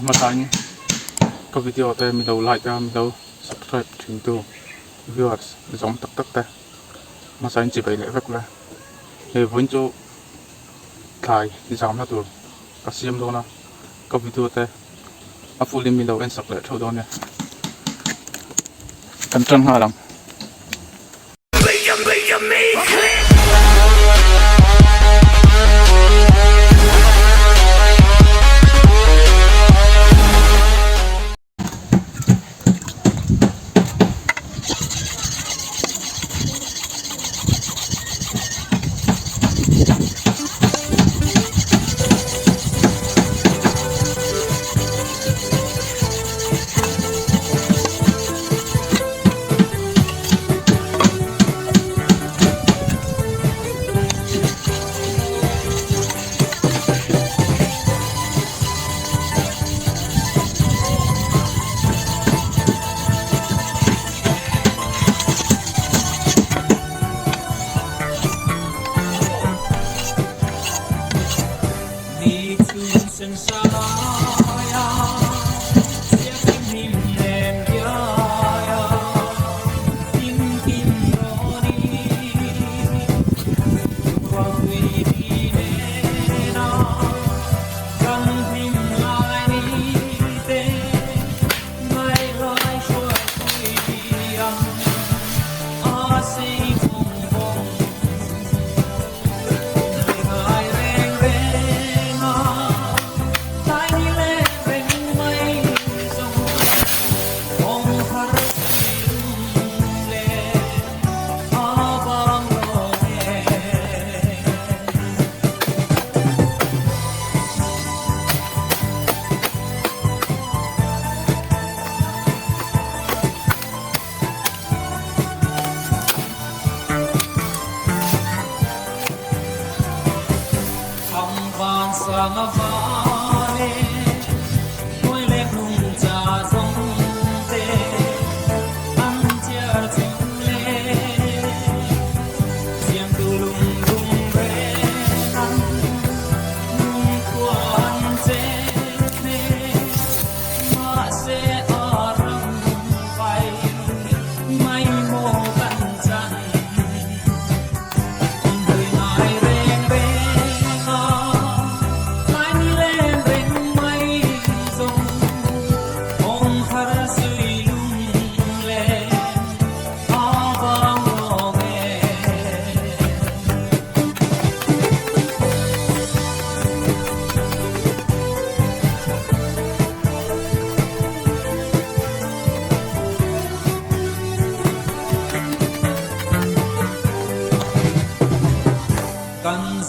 มาทานก็วิดีโอแต่มีเราไลค์แต่มีเรา subscribe ถึงตัว viewers สองตักแต่มาทานจีบไปเลยสักเลยเฮ้ยวันจูถ่ายที่สามนะตัวก็เสียมตัวนะก็วิดีโอแต่มาฟูลิมมีเราเอ็นสักเลยเท่าตัวเนี่ยกันจังหาลัง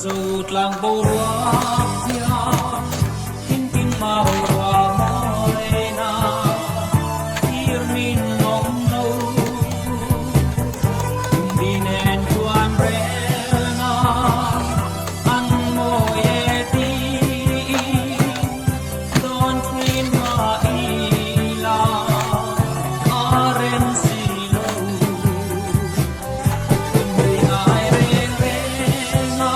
Dù làng bầu hoa kia tin tin màu hoa môi na yêu min ngóng nâu đi nên tuan rena ăn môi ti don twin ma ila aren silo người ai reng reng na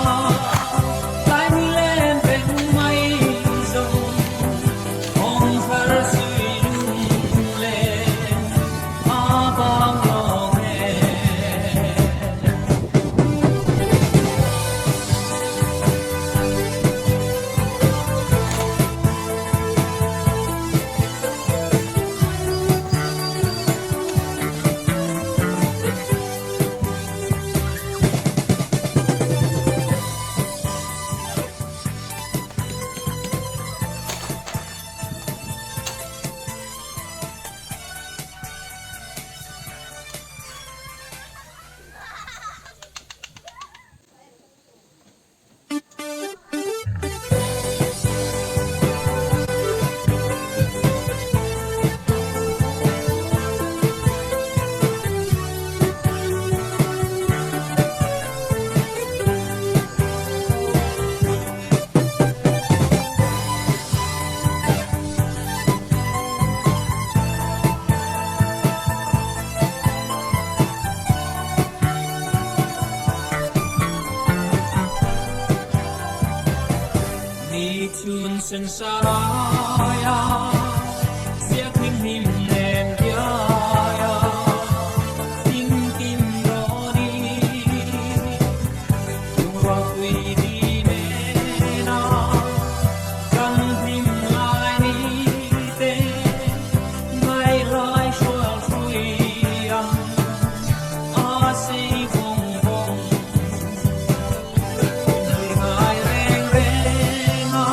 chun sen saraya sia khinh him nen ya ya tim tim roni wa quy đi ne na kan him lai ni te mai lai shua shui am a si phong phong ngai reng reng a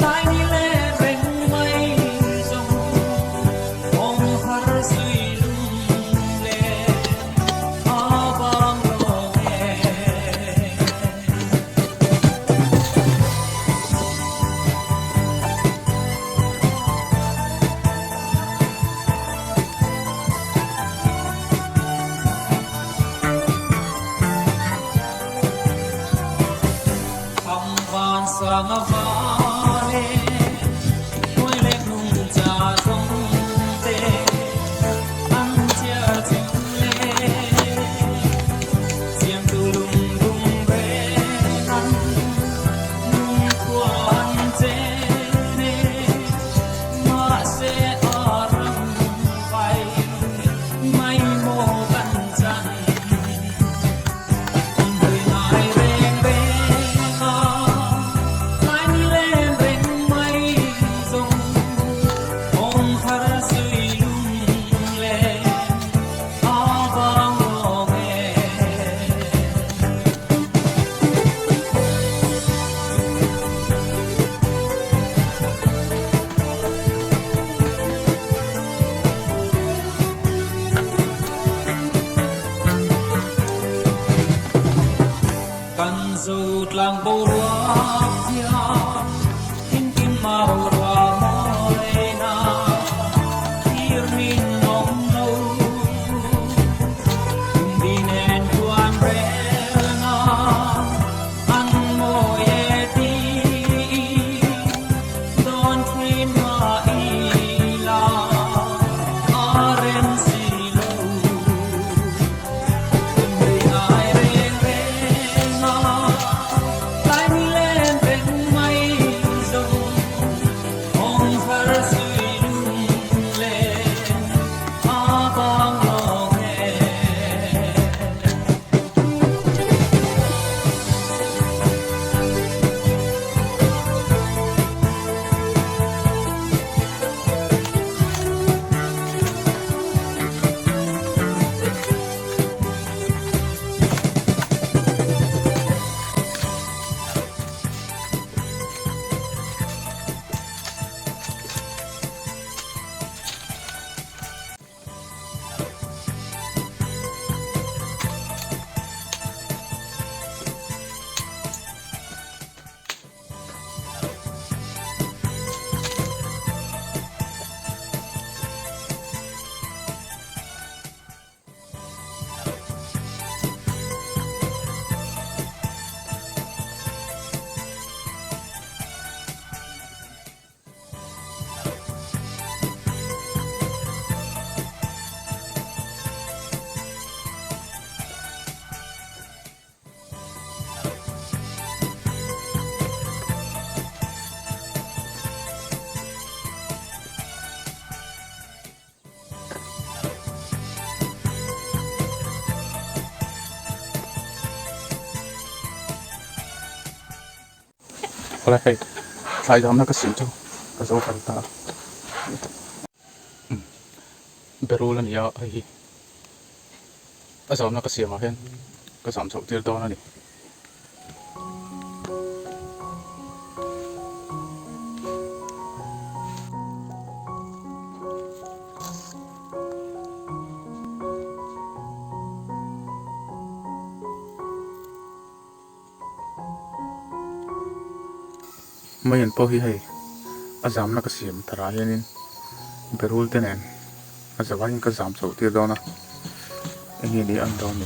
tai ni le reng mai song ong har sui lung le a bang lo e Thăm van sang a vale Ngôi lệ nung cha sông tê Ăn chia chung lê Diệm tu lung lung bê ăn Nung qua ăn chê nê Mà sẽ ở răng vai May mô căn chân người ngài reng reng a lai ni len reng mai song ong har sui lung le a bang lo me kan zut lang bo ruak dia tin tin mau ra moi na ir min nong no đi nen tuan re na an mo ye ti don train ma i la aren si lo người ngài reng reng a lai ni len reng mai song ong har sui lung le a bang lo nghe Có lẽ hay lại dám nó cái xỉu cho cái dấu phần ta Peru là nhiều hay cái dám nó cái xỉu mà hen cái dám sầu tiêu to này mấy anh po hi hay azam na kasim thara yanin berul tenen azawain ka zam so ti dona engi ni an doni